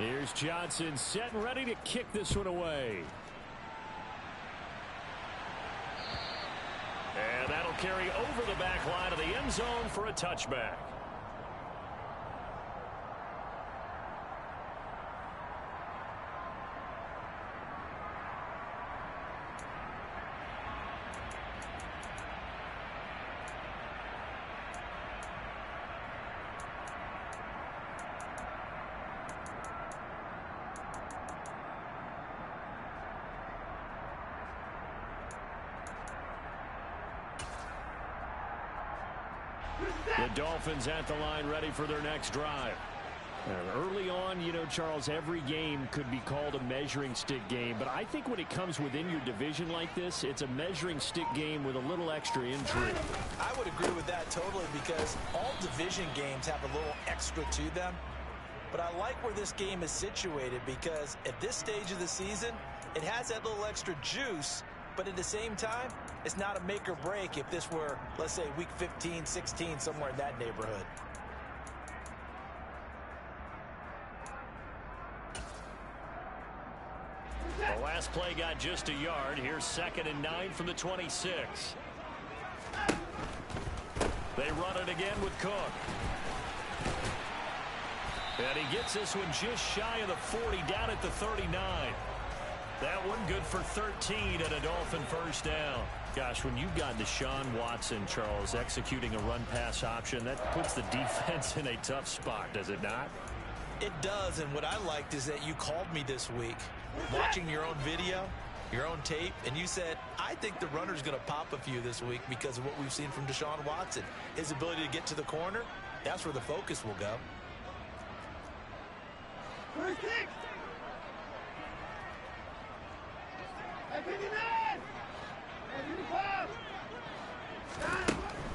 Here's Johnson set and ready to kick this one away. And that'll carry over the back line of the end zone for a touchback. The Dolphins at the line ready for their next drive. Early on, you know, Charles, every game could be called a measuring stick game, but I think when it comes within your division like this, it's a measuring stick game with a little extra intrigue. I would agree with that totally, because all division games have a little extra to them. But I like where this game is situated, because at this stage of the season, it has that little extra juice, but at the same time, it's not a make or break if this were, let's say, week 15, 16, somewhere in that neighborhood. The last play got just a yard. Here's 2nd and 9 from the 26. They run it again with Cook. And he gets this one just shy of the 40, down at the 39. That one good for 13 and a Dolphin first down. Gosh, when you've got Deshaun Watson, Charles, executing a run-pass option, that puts the defense in a tough spot, does it not? It does, and what I liked is that you called me this week, watching your own video, your own tape, and you said, I think the runner's going to pop a few this week because of what we've seen from Deshaun Watson. His ability to get to the corner, that's where the focus will go.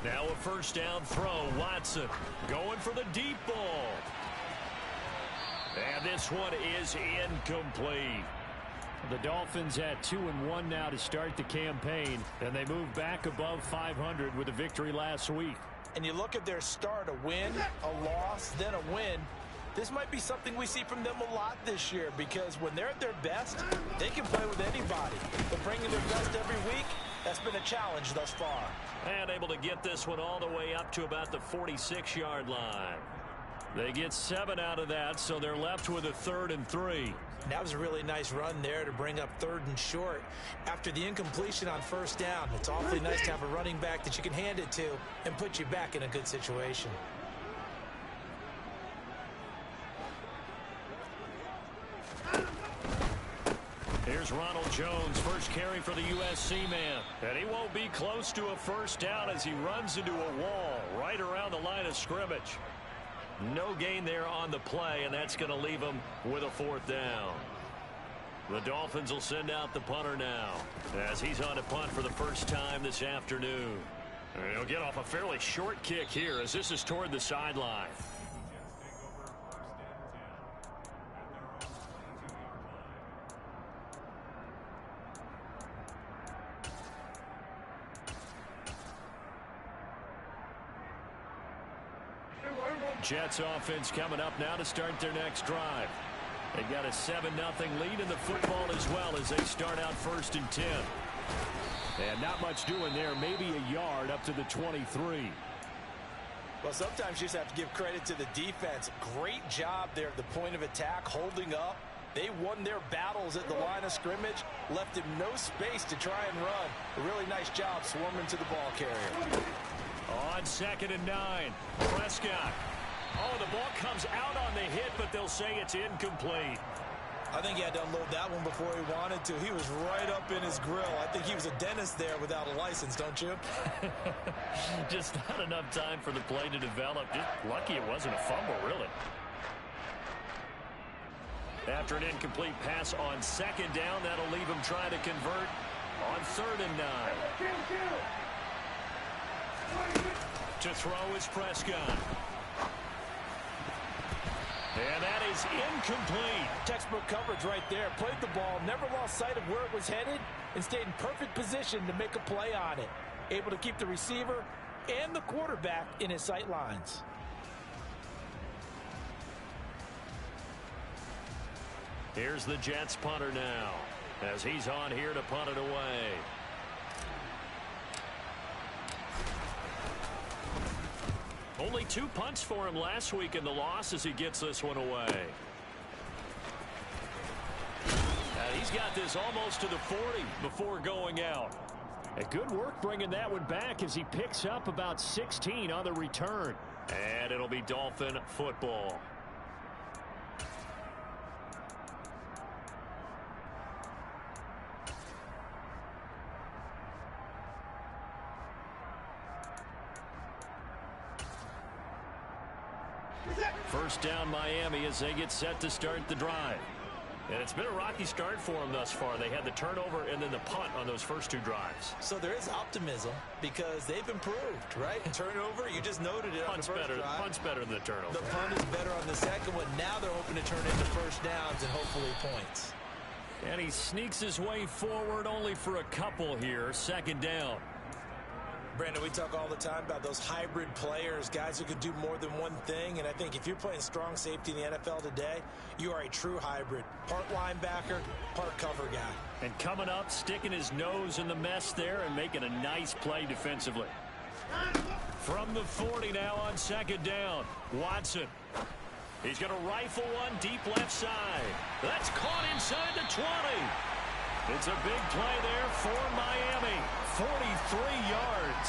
Now a first down throw. Watson going for the deep ball. And this one is incomplete. The Dolphins at 2-1 now to start the campaign, and they move back above 500 with a victory last week. And you look at their start, a win, a loss, then a win. This might be something we see from them a lot this year, because when they're at their best, they can play with anybody. But bringing their best every week, that's been a challenge thus far. And able to get this one all the way up to about the 46-yard line. They get 7 out of that, so they're left with a 3rd and 3. That was a really nice run there to bring up 3rd and short. After the incompletion on first down, it's awfully nice to have a running back that you can hand it to and put you back in a good situation. Here's Ronald Jones, first carry for the USC man. And he won't be close to a first down as he runs into a wall right around the line of scrimmage. No gain there on the play, and that's going to leave him with a 4th down. The Dolphins will send out the punter now as he's on to punt for the first time this afternoon. And he'll get off a fairly short kick here as this is toward the sideline. Jets offense coming up now to start their next drive. They got a 7-0 lead in the football as well as they start out 1st and 10. And not much doing there, maybe a yard up to the 23. Well, sometimes you just have to give credit to the defense. Great job there at the point of attack, holding up. They won their battles at the line of scrimmage, left him no space to try and run. A really nice job swarming to the ball carrier. On 2nd and 9, Prescott. Oh, the ball comes out on the hit, but they'll say it's incomplete. I think he had to unload that one before he wanted to. He was right up in his grill. I think he was a dentist there without a license, don't you? Just not enough time for the play to develop. Just lucky it wasn't a fumble, really. After an incomplete pass on 2nd down, that'll leave him trying to convert on 3rd and 9. To throw is Prescott. And that is incomplete. Textbook coverage right there. Played the ball, never lost sight of where it was headed, and stayed in perfect position to make a play on it. Able to keep the receiver and the quarterback in his sight lines. Here's the Jets punter now, as he's on here to punt it away. Only 2 punts for him last week in the loss as he gets this one away. And he's got this almost to the 40 before going out. A good work bringing that one back as he picks up about 16 on the return. And it'll be Dolphin football. First down Miami as they get set to start the drive. And it's been a rocky start for them thus far. They had the turnover and then the punt on those first 2 drives. So there is optimism because they've improved, right? Turnover, you just noted it. Punt's better. Punt's better than the turnover. The punt is better on the second one. Now they're hoping to turn into first downs and hopefully points. And he sneaks his way forward only for a couple here. Second down. Brandon, we talk all the time about those hybrid players, guys who can do more than one thing. And I think if you're playing strong safety in the NFL today, you are a true hybrid. Part linebacker, part cover guy. And coming up, sticking his nose in the mess there and making a nice play defensively. From the 40 now on second down, Watson. He's going to rifle one deep left side. That's caught inside the 20. It's a big play there for Miami. 43 yards.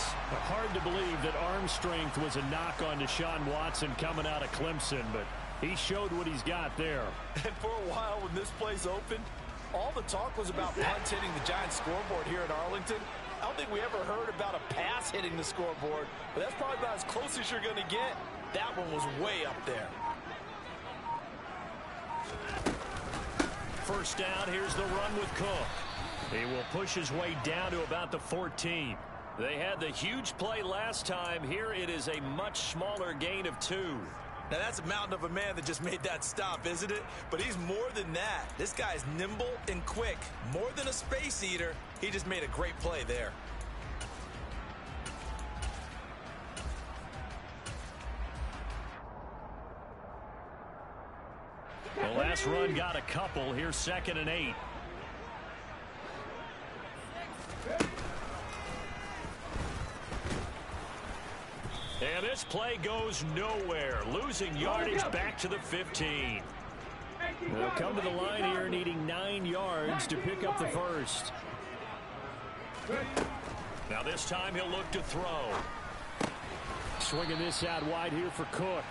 Hard to believe that arm strength was a knock on Deshaun Watson coming out of Clemson, but he showed what he's got there. And for a while when this play's opened, all the talk was about punts hitting the Giants scoreboard here in Arlington. I don't think we ever heard about a pass hitting the scoreboard, but that's probably about as close as you're going to get. That one was way up there. First down, here's the run with Cook. He will push his way down to about the 14. They had the huge play last time. Here it is a much smaller gain of 2. Now that's a mountain of a man that just made that stop, isn't it? But he's more than that. This guy's nimble and quick. More than a space eater. He just made a great play there. The last run got a couple. Here's 2nd and 8. And this play goes nowhere. Losing yardage back to the 15. They'll come to the line here needing 9 yards to pick up the first. Now this time he'll look to throw. Swinging this out wide here for Cook.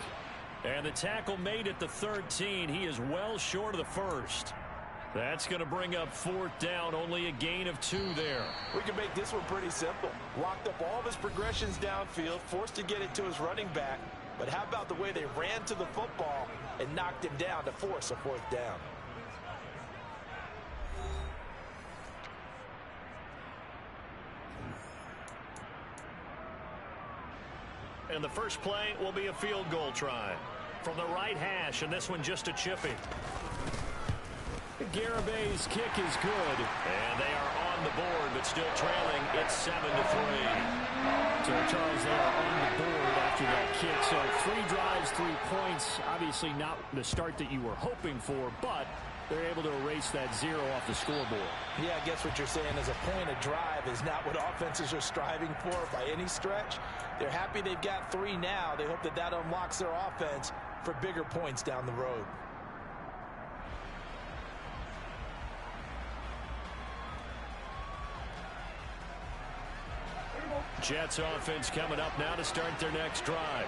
And the tackle made at the 13. He is well short of the first. That's going to bring up 4th down. Only a gain of 2 there. We can make this one pretty simple. Locked up all of his progressions downfield, forced to get it to his running back. But how about the way they ran to the football and knocked him down to force a 4th down? And the first play will be a field goal try from the right hash, and this one just a chipping. Garabay's kick is good, and they are on the board, but still trailing. It's 7-3. So, Charles, they are on the board after that kick. So 3 drives, 3 points. Obviously not the start that you were hoping for, but they're able to erase that 0 off the scoreboard. Yeah, I guess what you're saying is a point of drive is not what offenses are striving for by any stretch. They're happy they've got 3 now. They hope that that unlocks their offense for bigger points down the road. Jets offense coming up now to start their next drive.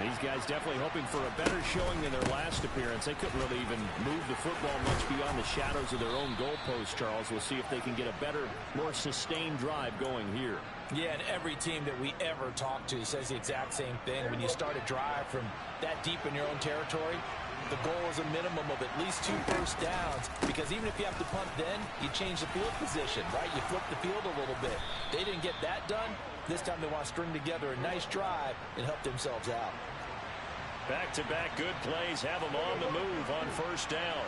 These guys definitely hoping for a better showing than their last appearance. They couldn't really even move the football much beyond the shadows of their own goalpost, Charles. We'll see if they can get a better, more sustained drive going here. Yeah, and every team that we ever talk to says the exact same thing. When you start a drive from that deep in your own territory, the goal is a minimum of at least 2 first downs, because even if you have to punt then, you change the field position, right? You flip the field a little bit. They didn't get that done. This time they want to string together a nice drive and help themselves out. Back-to-back good plays have them on the move on first down.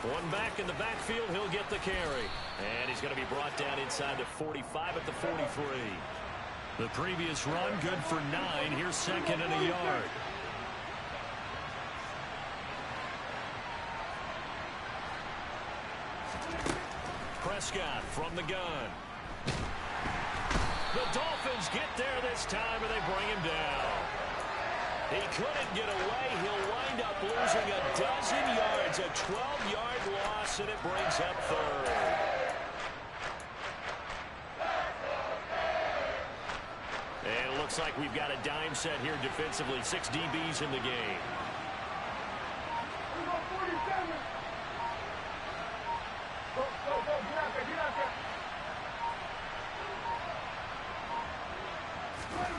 One back in the backfield, he'll get the carry. And he's going to be brought down inside the 45 at the 43. The previous run, good for 9. Here's second and a yard. Prescott from the gun. The Dolphins get there this time, and they bring him down. He couldn't get away. He'll wind up losing a dozen yards, a 12-yard loss, and it brings up third. And it looks like we've got a dime set here defensively. 6 DBs in the game.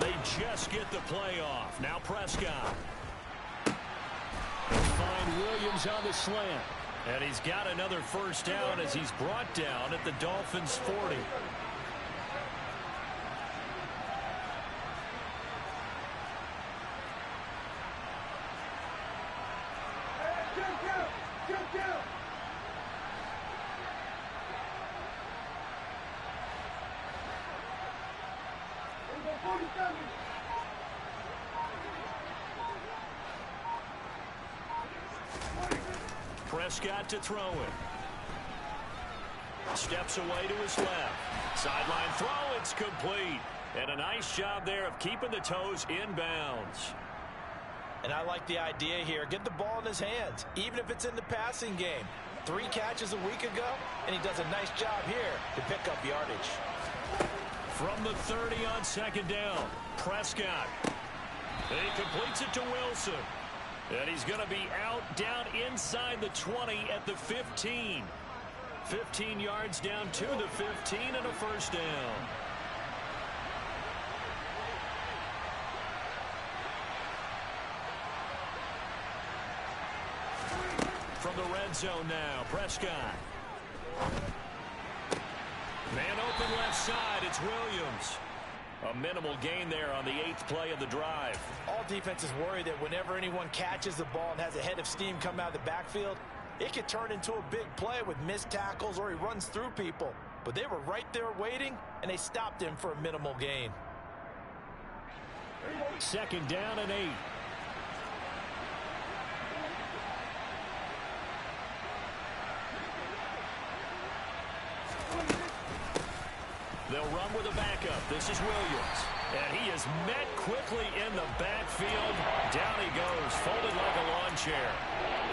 They just get the play off. Now Prescott. They find Williams on the slant. And he's got another first down as he's brought down at the Dolphins' 40. Prescott to throw it. Steps away to his left. Sideline throw, it's complete. And a nice job there of keeping the toes inbounds. And I like the idea here. Get the ball in his hands, even if it's in the passing game. 3 catches a week ago, and he does a nice job here to pick up yardage. From the 30 on second down, Prescott. And he completes it to Wilson. And he's going to be out down inside the 20 at the 15. 15 yards down to the 15 and a first down. From the red zone now, Prescott. Man open left side, it's Williams. A minimal gain there on the 8th play of the drive. All defenses worry that whenever anyone catches the ball and has a head of steam come out of the backfield, it could turn into a big play with missed tackles or he runs through people. But they were right there waiting, and they stopped him for a minimal gain. Second down and 8. They'll run with a backup. This is Williams. And he is met quickly in the backfield. Down he goes, folded like a lawn chair.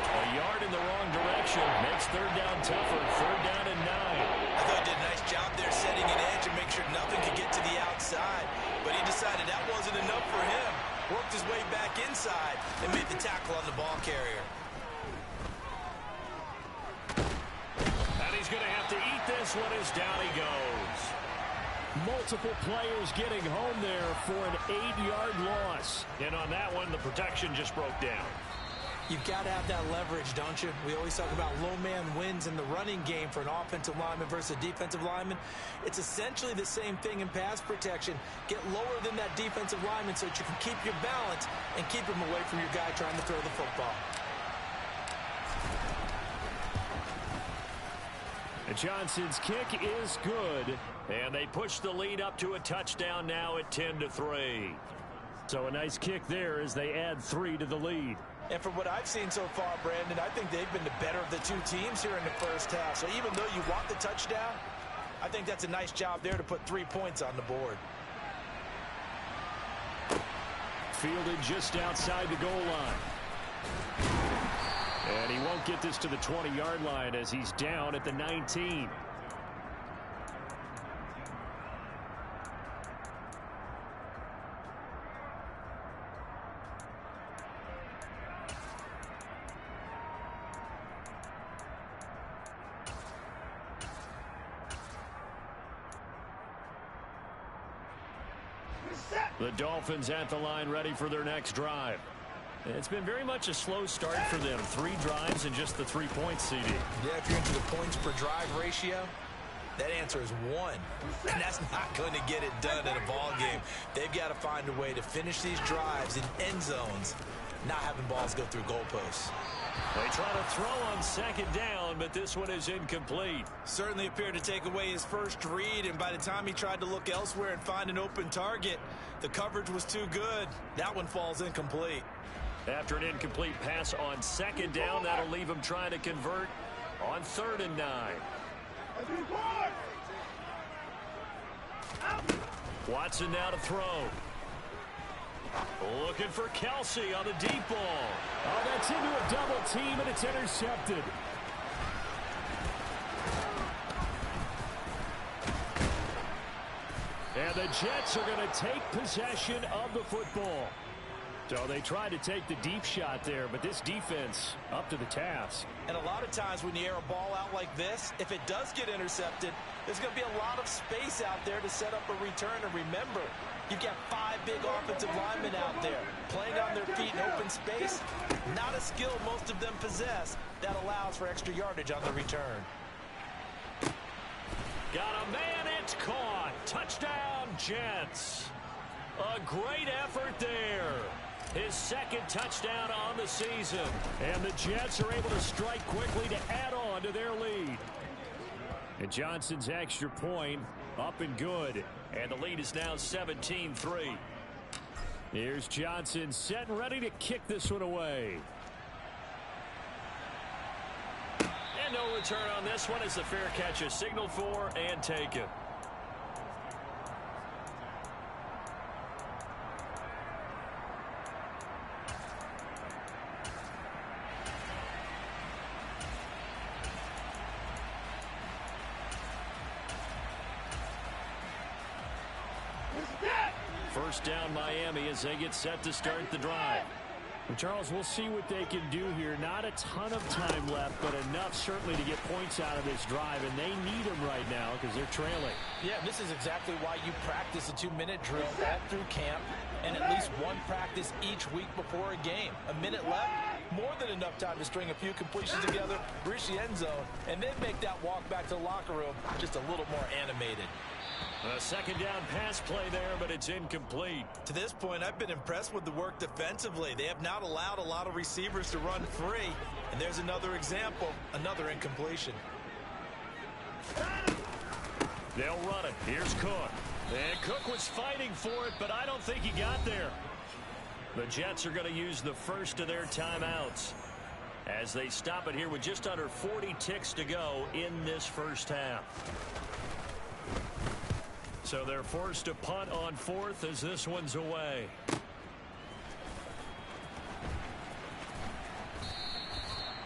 A yard in the wrong direction. Makes third down tougher. Third down and 9. I thought he did a nice job there setting an edge and make sure nothing could get to the outside. But he decided that wasn't enough for him. Worked his way back inside and made the tackle on the ball carrier. And he's going to have to eat this one as down he goes. Multiple players getting home there for an 8-yard loss. And on that one, the protection just broke down. You've got to have that leverage, don't you? We always talk about low man wins in the running game for an offensive lineman versus a defensive lineman. It's essentially the same thing in pass protection. Get lower than that defensive lineman so that you can keep your balance and keep him away from your guy trying to throw the football. Johnson's kick is good, and they push the lead up to a touchdown now at 10-3. So a nice kick there as they add 3 to the lead. And from what I've seen so far, Brandon, I think they've been the better of the 2 teams here in the first half. So even though you want the touchdown, I think that's a nice job there to put 3 points on the board. Fielded just outside the goal line. And he won't get this to the 20-yard line as he's down at the 19. The Dolphins at the line ready for their next drive. It's been very much a slow start for them. 3 drives and just the 3 points, CD. Yeah, if you're into the points per drive ratio, that answer is 1. And that's not going to get it done in a ball game. They've got to find a way to finish these drives in end zones, not having balls go through goalposts. They try to throw on second down, but this one is incomplete. Certainly appeared to take away his first read, and by the time he tried to look elsewhere and find an open target, the coverage was too good. That one falls incomplete. After an incomplete pass on second down, that'll leave him trying to convert on 3rd and 9. Watson now to throw. Looking for Kelsey on the deep ball. Oh, that's into a double team, and it's intercepted. And the Jets are going to take possession of the football. So they tried to take the deep shot there, but this defense up to the task. And a lot of times when you air a ball out like this, if it does get intercepted, there's going to be a lot of space out there to set up a return. And remember, you've got 5 big offensive linemen out there playing on their feet in open space. Not a skill most of them possess that allows for extra yardage on the return. Got a man, it's caught. Touchdown, Jets. A great effort there. His 2nd touchdown on the season. And the Jets are able to strike quickly to add on to their lead. And Johnson's extra point up and good. And the lead is now 17-3. Here's Johnson set and ready to kick this one away. And no return on this one as the fair catch is signaled for and taken. First down Miami as they get set to start the drive. And Charles, we'll see what they can do here. Not a ton of time left, but enough certainly to get points out of this drive, and they need them right now because they're trailing. Yeah, this is exactly why you practice a 2-minute drill all through camp and at least one practice each week before a game. A minute left, more than enough time to string a few completions together, reach the end zone, and then make that walk back to the locker room just a little more animated. A 2nd down pass play there, but it's incomplete. To this point, I've been impressed with the work defensively. They have not allowed a lot of receivers to run free. And there's another example, another incompletion. They'll run it. Here's Cook. And Cook was fighting for it, but I don't think he got there. The Jets are going to use the first of their timeouts as they stop it here with just under 40 ticks to go in this first half. So they're forced to punt on 4th as this one's away.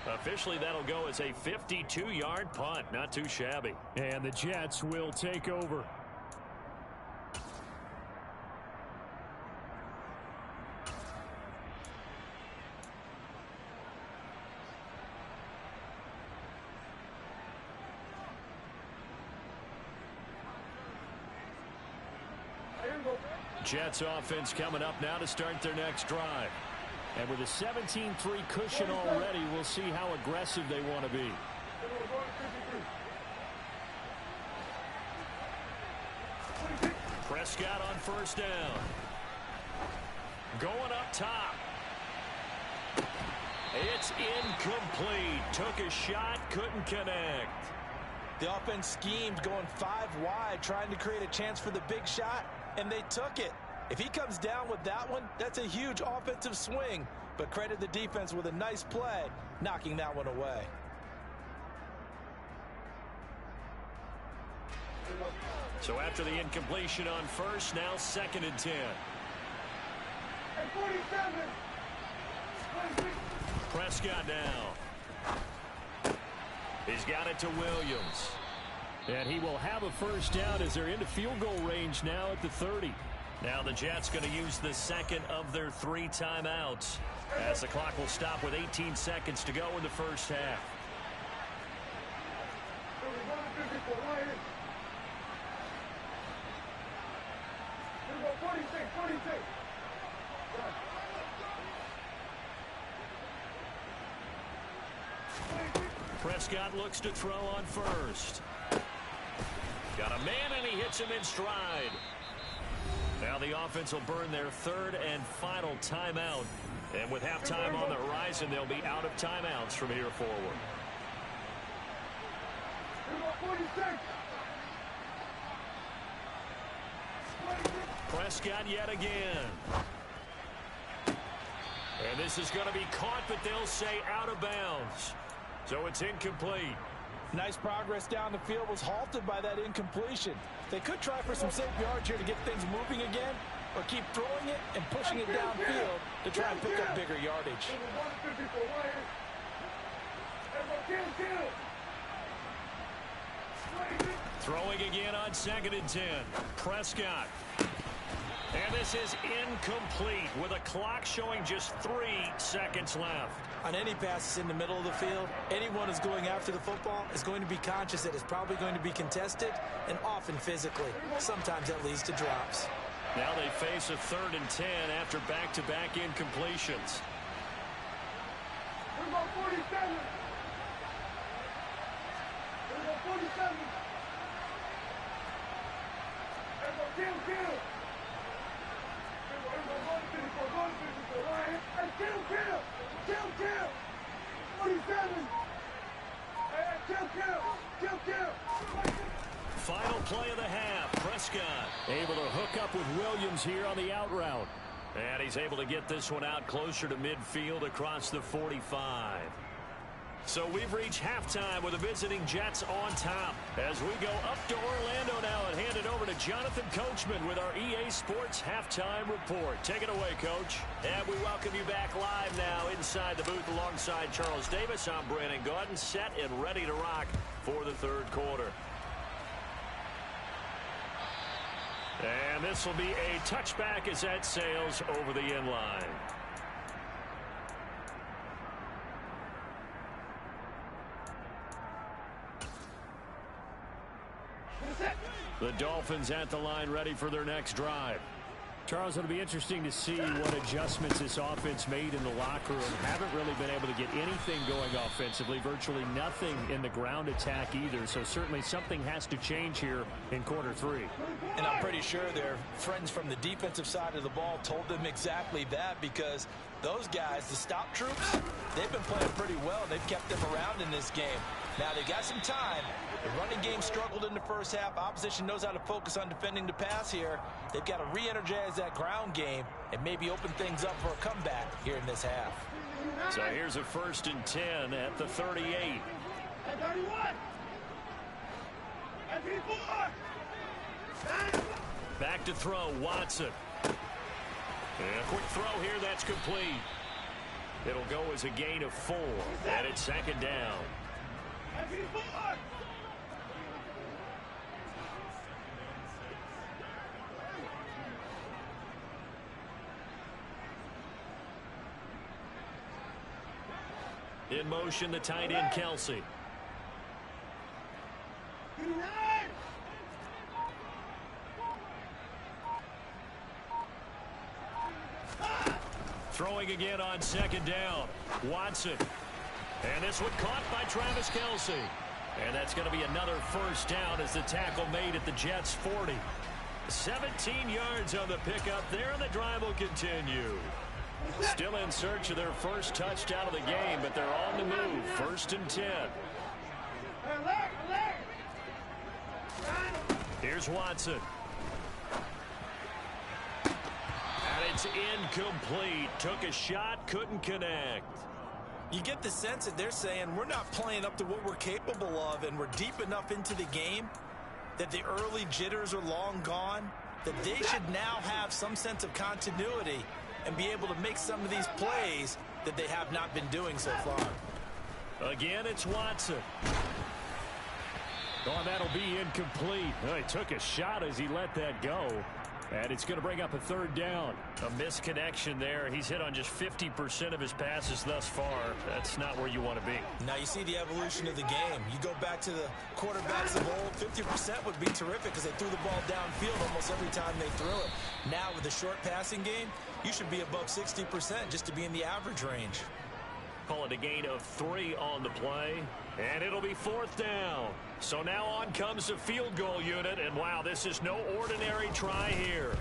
Officially, that'll go as a 52-yard punt. Not too shabby. And the Jets will take over. Jets offense coming up now to start their next drive. And with a 17-3 cushion already, we'll see how aggressive they want to be. Prescott on first down. Going up top. It's incomplete. Took a shot, couldn't connect. The offense schemed going 5 wide, trying to create a chance for the big shot, and they took it. If he comes down with that one, that's a huge offensive swing. But credit the defense with a nice play, knocking that one away. So after the incompletion on first, now 2nd and 10. Prescott now. He's got it to Williams. And he will have a first down as they're into field goal range now at the 30. Now the Jets going to use the 2nd of their 3 timeouts as the clock will stop with 18 seconds to go in the first half. Prescott looks to throw on first. Got a man, and he hits him in stride. Now the offense will burn their 3rd and final timeout And with halftime on the horizon, they'll be out of timeouts from here forward. Prescott yet again. And this is going to be caught, but they'll say out of bounds. So it's incomplete. Nice progress down the field was halted by that incompletion. They could try for some safe yards here to get things moving again, or keep throwing it and pushing it downfield to try and pick up bigger yardage. Throwing again on 2nd and 10. Prescott. And this is incomplete with a clock showing just 3 seconds left. On any passes in the middle of the field, anyone who's going after the football is going to be conscious that it's probably going to be contested and often physically. Sometimes that leads to drops. Now they face a 3rd and 10 after back-to-back incompletions. Number 47. Number 47. Final play of the half. Prescott able to hook up with Williams here on the out route. And he's able to get this one out closer to midfield across the 45. So we've reached halftime with the visiting Jets on top. As we go up to Orlando now and hand it over to Jonathan Coachman with our EA Sports Halftime Report. Take it away, Coach. And we welcome you back live now inside the booth alongside Charles Davis. I'm Brandon Gaudin, set and ready to rock for the 3rd quarter. And this will be a touchback as that sails over the end line. The Dolphins at the line ready for their next drive. Charles, it'll be interesting to see what adjustments this offense made in the locker room. Haven't really been able to get anything going offensively, virtually nothing in the ground attack either. So certainly something has to change here in quarter 3. And I'm pretty sure their friends from the defensive side of the ball told them exactly that, because those guys, the stop troops, they've been playing pretty well. They've kept them around in this game. Now they got some time. The running game struggled in the first half. Opposition knows how to focus on defending the pass here. They've got to re-energize that ground game and maybe open things up for a comeback here in this half. So here's a 1st and 10 at the 38. At 31. At 34. Back to throw, Watson. And a quick throw here, that's complete. It'll go as a gain of 4, and it's 2nd down. At 34. In motion, the tight end, Kelsey. Throwing again on 2nd down. Watson. And this one caught by Travis Kelsey. And that's going to be another 1st down as the tackle made at the Jets' 40. 17 yards on the pickup there, and the drive will continue. Still in search of their first touchdown of the game, but they're on the move. 1st and 10. Here's Watson. And it's incomplete. Took a shot, couldn't connect. You get the sense that they're saying we're not playing up to what we're capable of, and we're deep enough into the game that the early jitters are long gone, that they should now have some sense of continuity and be able to make some of these plays that they have not been doing so far. Again, it's Watson. Oh, that'll be incomplete. He took a shot as he let that go. And it's going to bring up a 3rd down. A misconnection there. He's hit on just 50% of his passes thus far. That's not where you want to be. Now you see the evolution of the game. You go back to the quarterbacks of old, 50% would be terrific because they threw the ball downfield almost every time they threw it. Now with the short passing game, you should be above 60% just to be in the average range. Call it a gain of 3 on the play. And it'll be 4th down. So now on comes the field goal unit. And wow, this is no ordinary try here.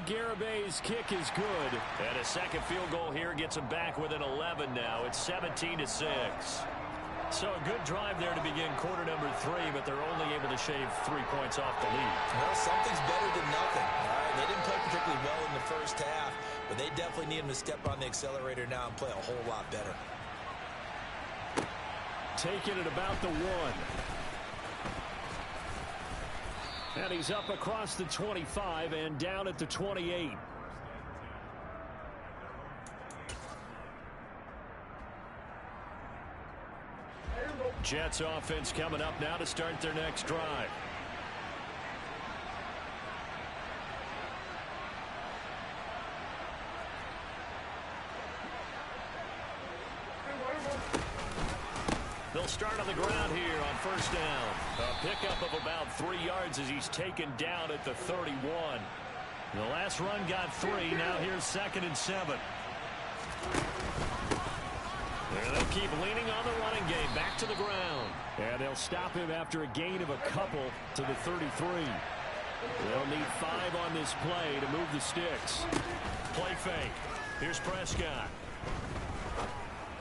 Garabay's kick is good. And a second field goal here gets him back within 11 now. It's 17-6. So a good drive there to begin quarter number 3, but they're only able to shave 3 points off the lead. Well, something's better than nothing. All right? They didn't play particularly well in the first half, but they definitely need him to step on the accelerator now and play a whole lot better. Taking it about the 1. And he's up across the 25 and down at the 28. Jets offense coming up now to start their next drive. They'll start on the ground here on first down. A pickup of about 3 yards as he's taken down at the 31. The last run got 3. Now here's 2nd and 7. And they'll keep leaning on the running game. Back to the ground. And they'll stop him after a gain of a couple to the 33. They'll need 5 on this play to move the sticks. Play fake. Here's Prescott.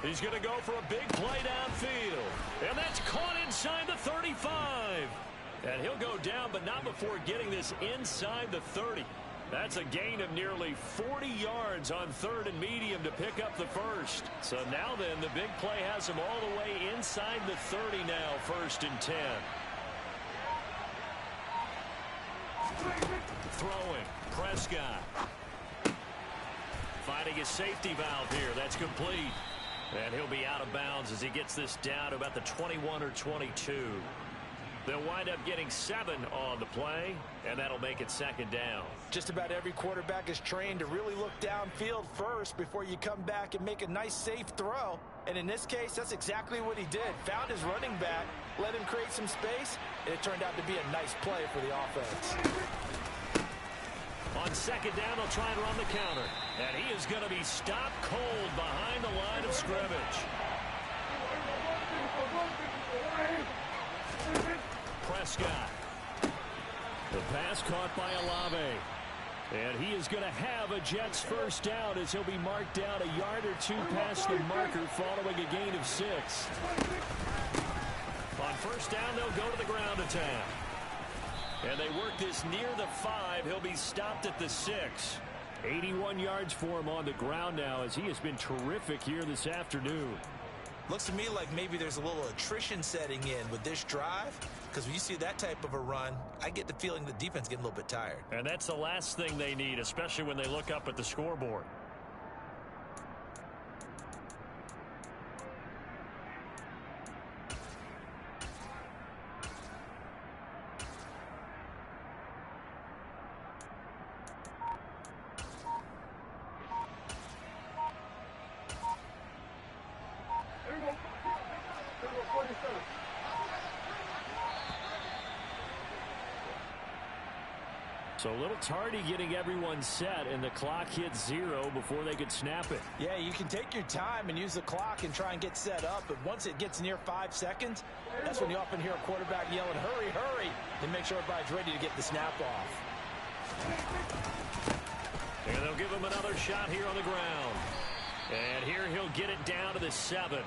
He's going to go for a big play downfield. And that's caught inside the 35. And he'll go down, but not before getting this inside the 30. That's a gain of nearly 40 yards on 3rd and medium to pick up the first. So now then, the big play has him all the way inside the 30 now, 1st and 10. Throwing. Prescott. Finding his safety valve here. That's complete. And he'll be out of bounds as he gets this down to about the 21 or 22. They'll wind up getting 7 on the play, and that'll make it 2nd down. Just about every quarterback is trained to really look downfield first before you come back and make a nice, safe throw. And in this case, that's exactly what he did. Found his running back, let him create some space, and it turned out to be a nice play for the offense. On 2nd down, they'll try and run the counter. And he is going to be stopped cold behind the line of scrimmage. Prescott. The pass caught by Olave. And he is going to have a Jets first down as he'll be marked down a yard or 2 past the marker following a gain of 6. On first down, they'll go to the ground attack. And they work this near the 5. He'll be stopped at the 6. 81 yards for him on the ground now as he has been terrific here this afternoon. Looks to me like maybe there's a little attrition setting in with this drive, because when you see that type of a run, I get the feeling the defense getting a little bit tired. And that's the last thing they need, especially when they look up at the scoreboard. So a little tardy getting everyone set, and the clock hits 0 before they could snap it. Yeah, you can take your time and use the clock and try and get set up, but once it gets near 5 seconds, that's when you often hear a quarterback yelling, hurry, hurry, and make sure everybody's ready to get the snap off. And they'll give him another shot here on the ground. And here he'll get it down to the 7.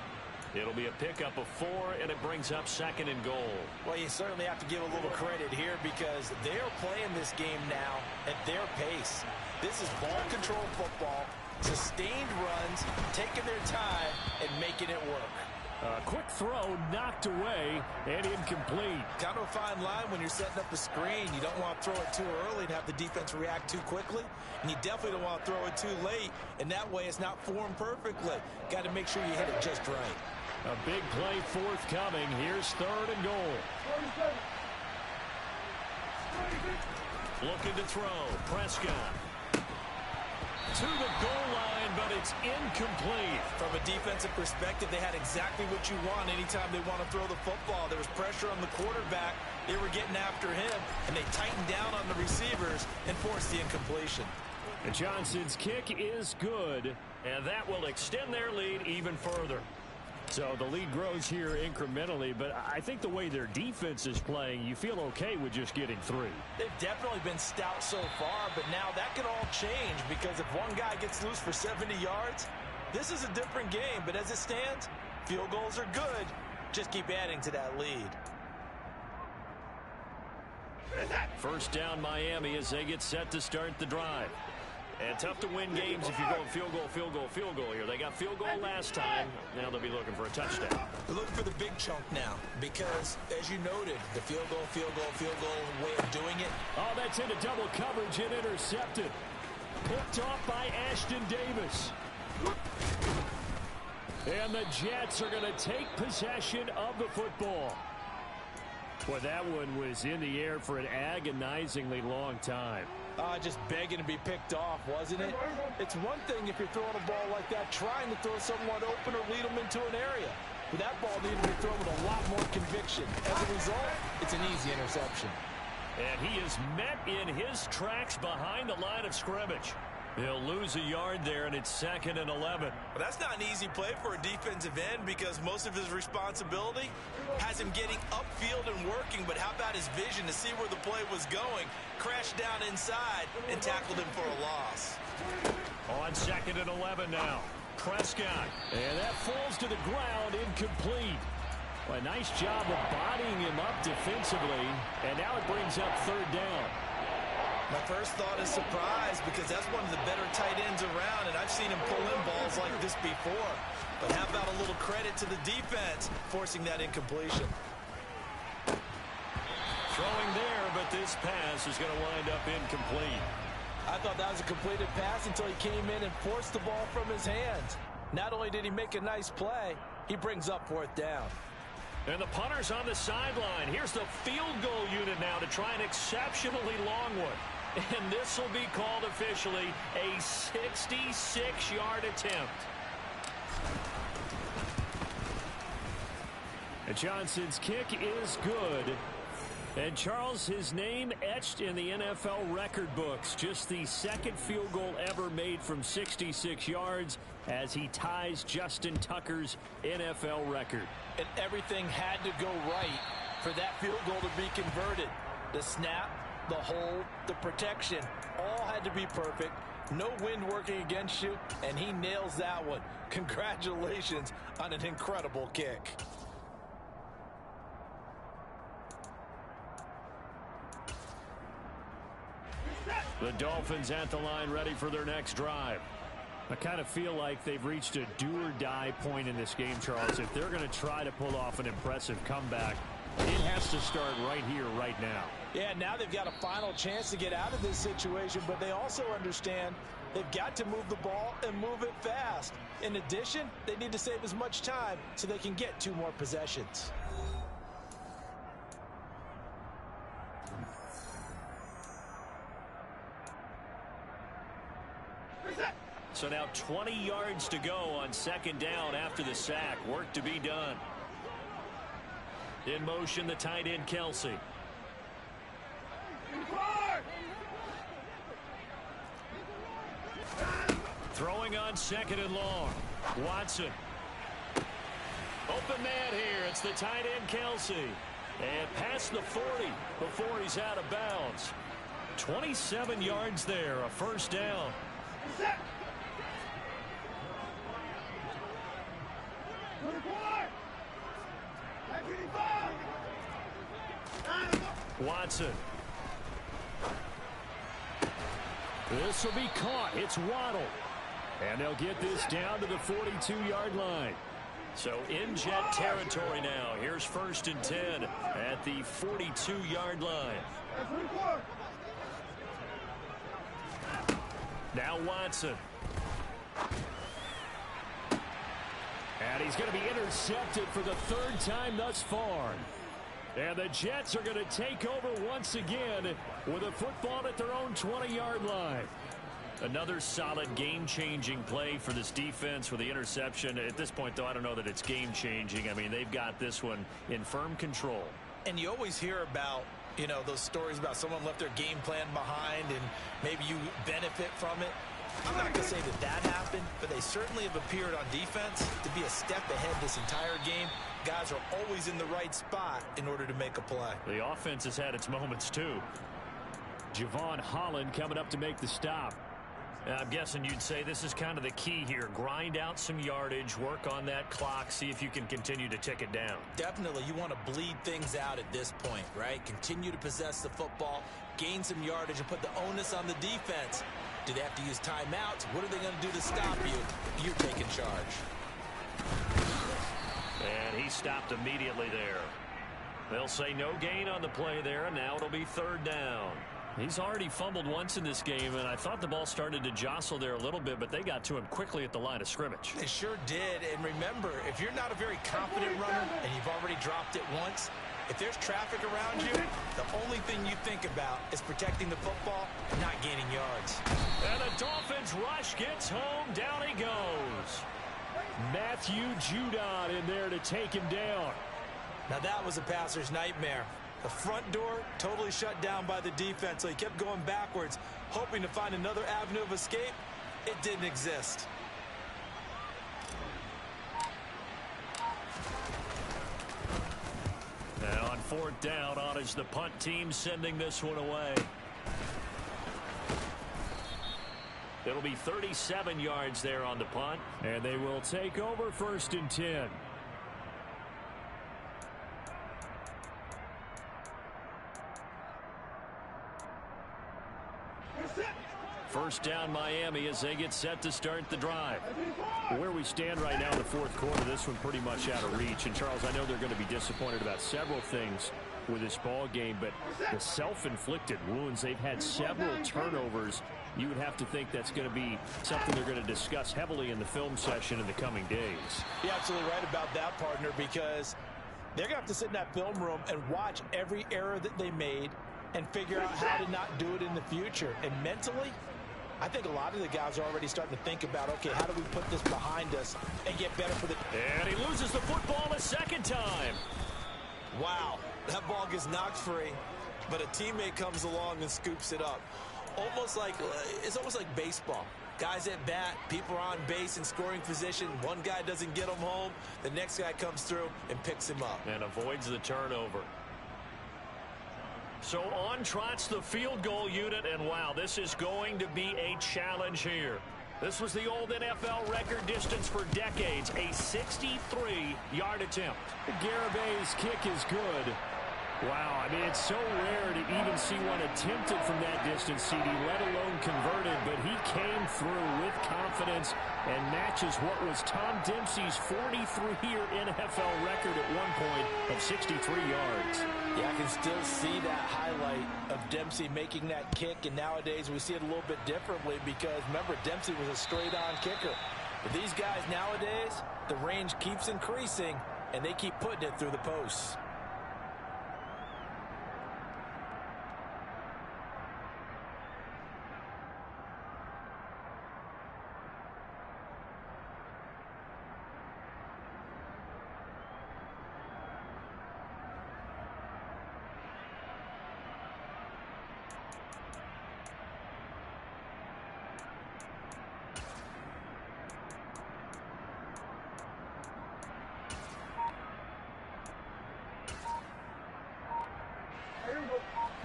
It'll be a pickup of 4, and it brings up 2nd and goal. Well, you certainly have to give a little credit here because they're playing this game now at their pace. This is ball control football, sustained runs, taking their time, and making it work. A quick throw knocked away and incomplete. Down to a fine line when you're setting up a screen. You don't want to throw it too early and have the defense react too quickly. And you definitely don't want to throw it too late. And that way it's not formed perfectly. Got to make sure you hit it just right. A big play forthcoming. Here's 3rd and goal. Looking to throw. Prescott. To the goal line, but it's incomplete. From a defensive perspective, they had exactly what you want anytime they want to throw the football. There was pressure on the quarterback. They were getting after him, and they tightened down on the receivers and forced the incompletion. And Johnson's kick is good. And that will extend their lead even further. So the lead grows here incrementally, but I think the way their defense is playing, you feel okay with just getting 3. They've definitely been stout so far, but now that can all change because if one guy gets loose for 70 yards, this is a different game. But as it stands, field goals are good. Just keep adding to that lead. First down Miami as they get set to start the drive. And tough to win games if you're going field goal, field goal, field goal here. They got field goal last time. Now they'll be looking for a touchdown. They're looking for the big chunk now because, as you noted, the field goal way of doing it. Oh, that's into double coverage and intercepted. Picked off by Ashton Davis. And the Jets are going to take possession of the football. Boy, that one was in the air for an agonizingly long time. Just begging to be picked off, wasn't it? It's one thing if you're throwing a ball like that, trying to throw someone open or lead them into an area. But that ball needed to be thrown with a lot more conviction. As a result, it's an easy interception. And he is met in his tracks behind the line of scrimmage. He'll lose a yard there, and it's 2nd and 11. Well, that's not an easy play for a defensive end because most of his responsibility has him getting upfield and working, but how about his vision to see where the play was going, crashed down inside, and tackled him for a loss. On 2nd and 11 now. Prescott. And that falls to the ground, incomplete. Well, a nice job of bodying him up defensively, and now it brings up 3rd down. My first thought is surprise because that's one of the better tight ends around, and I've seen him pull in balls like this before. But how about a little credit to the defense forcing that incompletion? Throwing there, but this pass is going to wind up incomplete. I thought that was a completed pass until he came in and forced the ball from his hands. Not only did he make a nice play, he brings up 4th down. And the punter's on the sideline. Here's the field goal unit now to try an exceptionally long one. And this will be called officially a 66-yard attempt. And Johnson's kick is good. And Charles, his name etched in the NFL record books. Just the 2nd field goal ever made from 66 yards as he ties Justin Tucker's NFL record. And everything had to go right for that field goal to be converted. The snap, the hold, the protection, all had to be perfect. No wind working against you, and he nails that one. Congratulations on an incredible kick. The Dolphins at the line ready for their next drive. I kind of feel like they've reached a do-or-die point in this game, Charles. If they're going to try to pull off an impressive comeback, it has to start right here, right now. Yeah, now they've got a final chance to get out of this situation, but they also understand they've got to move the ball and move it fast. In addition, they need to save as much time so they can get 2 more possessions. So now 20 yards to go on 2nd down after the sack. Work to be done. In motion, the tight end, Kelsey. Throwing on 2nd and long. Watson. Open man here. It's the tight end, Kelsey. And past the 40 before he's out of bounds. 27 yards there, a 1st down. Watson. This will be caught. It's Waddle. And they'll get this down to the 42-yard line. So in Jet territory now. Here's 1st and 10 at the 42-yard line. Now Watson. And he's going to be intercepted for the 3rd time thus far. And the Jets are going to take over once again with a football at their own 20-yard line. Another solid game-changing play for this defense with the interception. At this point, though, I don't know that it's game-changing. I mean, they've got this one in firm control. And you always hear about, you know, those stories about someone left their game plan behind and maybe you benefit from it. I'm not going to say that happened, but they certainly have appeared on defense to be a step ahead this entire game. Guys are always in the right spot in order to make a play. The offense has had its moments, too. Javon Holland coming up to make the stop. I'm guessing you'd say this is kind of the key here. Grind out some yardage, work on that clock, see if you can continue to tick it down. Definitely, you want to bleed things out at this point, right? Continue to possess the football, gain some yardage, and put the onus on the defense. Do they have to use timeouts? What are they going to do to stop you? You're taking charge. And he stopped immediately there. They'll say no gain on the play there, and now it'll be third down. He's already fumbled once in this game, and I thought the ball started to jostle there a little bit, but they got to him quickly at the line of scrimmage. They sure did. And remember, if you're not a very confident runner and you've already dropped it once, if there's traffic around you, the only thing you think about is protecting the football and not gaining yards. And the Dolphins rush gets home. Down he goes. Matthew Judon in there to take him down. Now that was a passer's nightmare. The front door totally shut down by the defense, so he kept going backwards, hoping to find another avenue of escape. It didn't exist. Now on fourth down, on is the punt team sending this one away. It'll be 37 yards there on the punt. And they will take over 1st and 10. First down Miami as they get set to start the drive. Where we stand right now in the fourth quarter, this one pretty much out of reach. And Charles, I know they're going to be disappointed about several things with this ball game, but the self-inflicted wounds, they've had several turnovers. You would have to think that's going to be something they're going to discuss heavily in the film session in the coming days. You're absolutely right about that, partner, because they're going to have to sit in that film room and watch every error that they made and figure out how to not do it in the future. And mentally, I think a lot of the guys are already starting to think about, okay, how do we put this behind us and get better for the... And he loses the football a second time. Wow, that ball gets knocked free, but a teammate comes along and scoops it up. It's almost like baseball. Guys at bat, people are on base in scoring position. One guy doesn't get him home. The next guy comes through and picks him up. And avoids the turnover. So on trots the field goal unit, and wow, this is going to be a challenge here. This was the old NFL record distance for decades, a 63-yard attempt. Garabay's kick is good. Wow, I mean, it's so rare to even see one attempted from that distance, CD, let alone converted, but he came through with confidence and matches what was Tom Dempsey's 43-year NFL record at one point of 63 yards. Yeah, I can still see that highlight of Dempsey making that kick, and nowadays we see it a little bit differently because, remember, Dempsey was a straight-on kicker. But these guys nowadays, the range keeps increasing, and they keep putting it through the posts.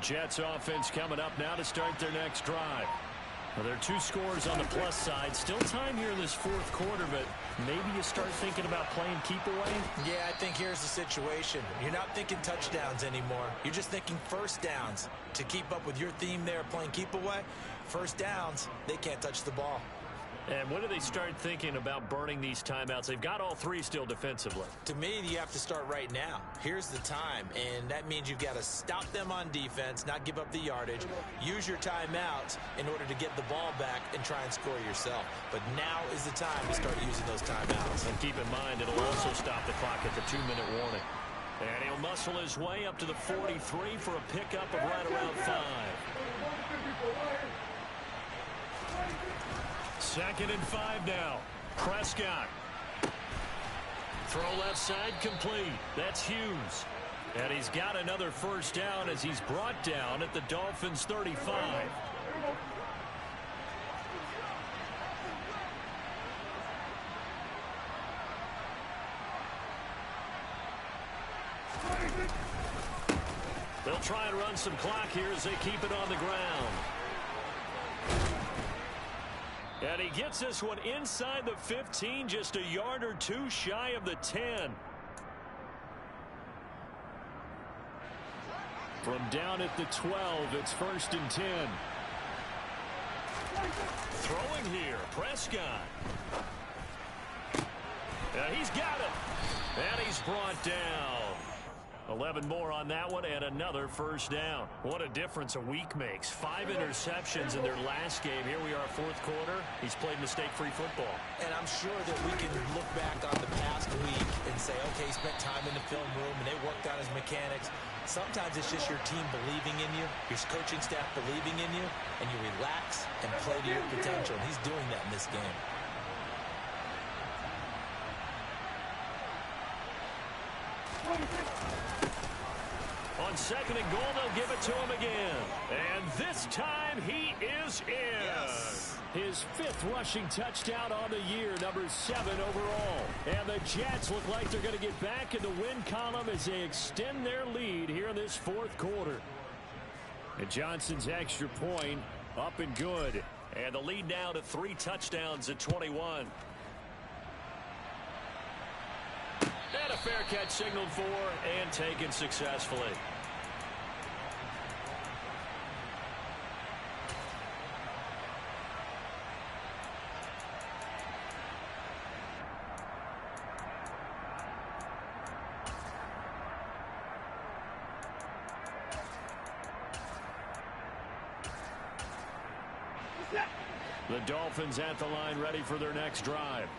Jets offense coming up now to start their next drive. Well, there are 2 scores on the plus side. Still time here in this fourth quarter, but maybe you start thinking about playing keep away? Yeah, I think here's the situation. You're not thinking touchdowns anymore. You're just thinking first downs. To keep up with your theme there, playing keep away, first downs, they can't touch the ball. And when do they start thinking about burning these timeouts? They've got all 3 still defensively. To me, you have to start right now. Here's the time, and that means you've got to stop them on defense, not give up the yardage, use your timeouts in order to get the ball back and try and score yourself. But now is the time to start using those timeouts. And keep in mind, it'll also stop the clock at the 2-minute warning. And he'll muscle his way up to the 43 for a pickup of right around 5. 2nd and 5 now. Prescott. Throw left side complete. That's Hughes. And he's got another first down as he's brought down at the Dolphins' 35. They'll try and run some clock here as they keep it on the ground. And he gets this one inside the 15, just a yard or two shy of the 10. From down at the 12, it's 1st and 10. Throwing here, Prescott. And he's got it. And he's brought down. 11 more on that one and another 1st down. What a difference a week makes. 5 interceptions in their last game. Here we are, 4th quarter. He's played mistake-free football. And I'm sure that we can look back on the past week and say, okay, he spent time in the film room and they worked on his mechanics. Sometimes it's just your team believing in you, your coaching staff believing in you, and you relax and play to your potential. And he's doing that in this game. On 2nd and goal, they'll give it to him again. And this time he is in. Yes. His 5th rushing touchdown on the year, number 7 overall. And the Jets look like they're going to get back in the win column as they extend their lead here in this 4th quarter. And Johnson's extra point up and good. And the lead now to 3 touchdowns at 21. And a fair catch signaled for and taken successfully. The Dolphins at the line, ready for their next drive.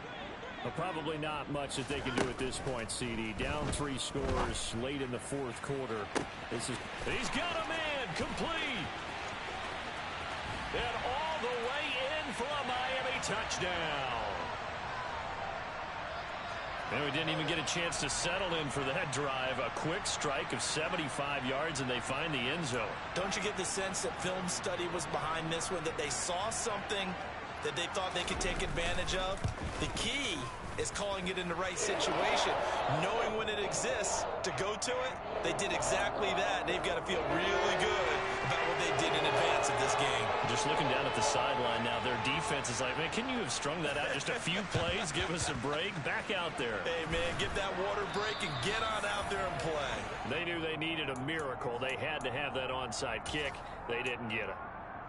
Well, probably not much that they can do at this point, CD. Down 3 scores late in the 4th quarter. He's got a man complete. And all the way in for a Miami touchdown. And we didn't even get a chance to settle in for that drive. A quick strike of 75 yards, and they find the end zone. Don't you get the sense that film study was behind this one, that they saw something that they thought they could take advantage of? The key is calling it in the right situation, knowing when it exists to go to it. They did exactly that. They've got to feel really good about what they did in advance of this game. Just looking down at the sideline now, their defense is like, man, can you have strung that out just a few plays? Give us a break. Back out there. Hey, man, get that water break and get on out there and play. They knew they needed a miracle. They had to have that onside kick. They didn't get it.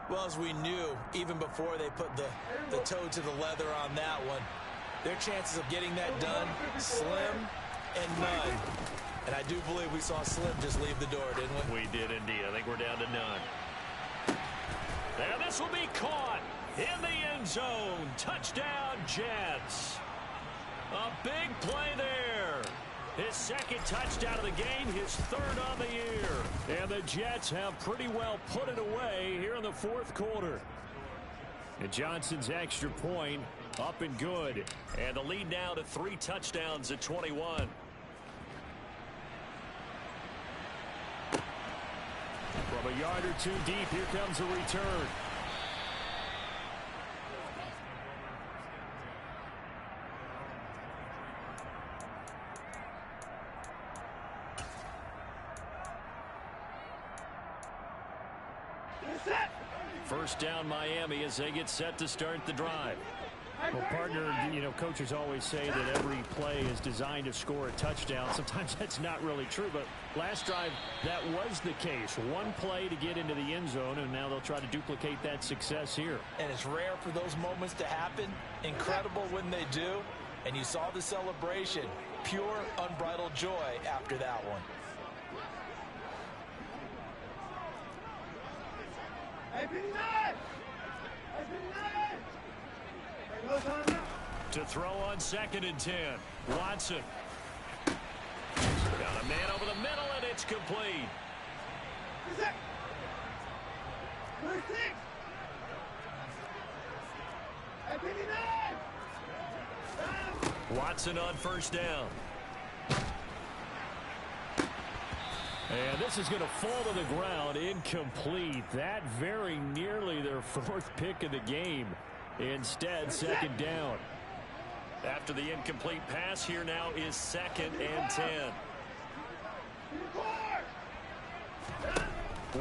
Well, as we knew, even before they put the toe to the leather on that one, their chances of getting that done, slim and none. And I do believe we saw Slim just leave the door, didn't we? We did indeed. I think we're down to none. And this will be caught in the end zone. Touchdown, Jets. A big play there. His 2nd touchdown of the game, his 3rd on the year. And the Jets have pretty well put it away here in the 4th quarter. And Johnson's extra point up and good. And the lead now to 3 touchdowns at 21. From a yard or 2 deep, here comes a return. First down Miami as they get set to start the drive. Well, partner, you know, coaches always say that every play is designed to score a touchdown. Sometimes that's not really true, but last drive, that was the case. One play to get into the end zone, and now they'll try to duplicate that success here. And it's rare for those moments to happen. Incredible when they do. And you saw the celebration. Pure, unbridled joy after that one. To throw on 2nd and 10. Watson. Got a man over the middle, and it's complete. Watson on 1st down. And this is going to fall to the ground, incomplete. That very nearly their 4th pick of the game. Instead, 2nd down. After the incomplete pass, here now is 2nd and 10.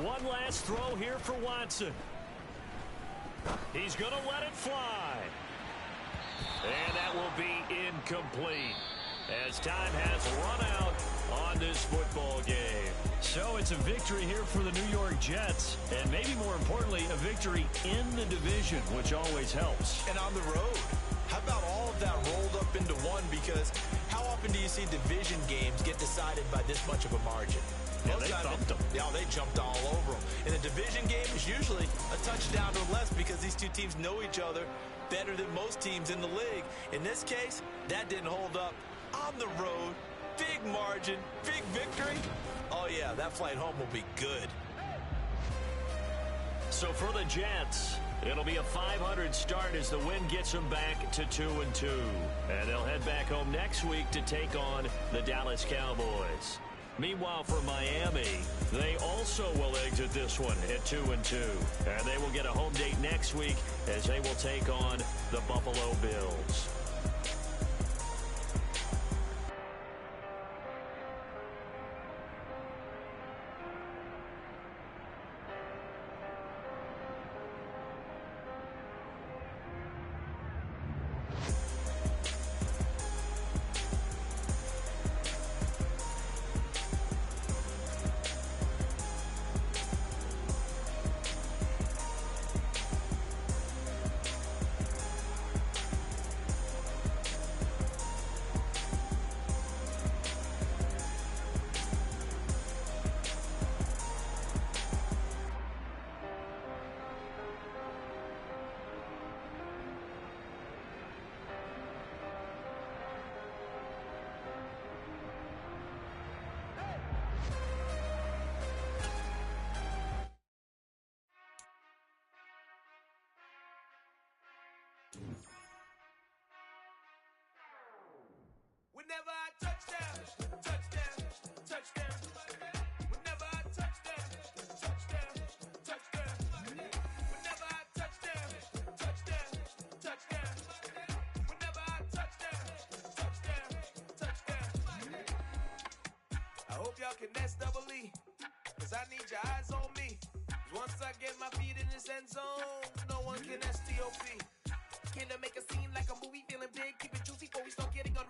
One last throw here for Watson. He's going to let it fly. And that will be incomplete as time has run out on this football game. So it's a victory here for the New York Jets, and maybe more importantly, a victory in the division, which always helps. And on the road, how about all of that rolled up into one? Because how often do you see division games get decided by this much of a margin? Yeah, they thumped them. Yeah, they jumped all over them. And the division game is usually a touchdown or less because these two teams know each other better than most teams in the league. In this case, that didn't hold up. On the road, big margin, big victory. Oh, yeah, that flight home will be good. So for the Jets, it'll be a 500 start as the win gets them back to 2-2. And they'll head back home next week to take on the Dallas Cowboys. Meanwhile, for Miami, they also will exit this one at 2-2. And they will get a home date next week as they will take on the Buffalo Bills. Whenever I touchdown, touchdown, touchdown. Whenever I touchdown, touchdown, touchdown. Whenever I touchdown, touchdown, touchdown. Whenever I touchdown, touchdown, touchdown. I hope y'all can SEE, cause I need your eyes on me. Once I get my feet in this end zone, no one can STOP. Can I make a scene like a movie, feeling big, keep it juicy before we start getting on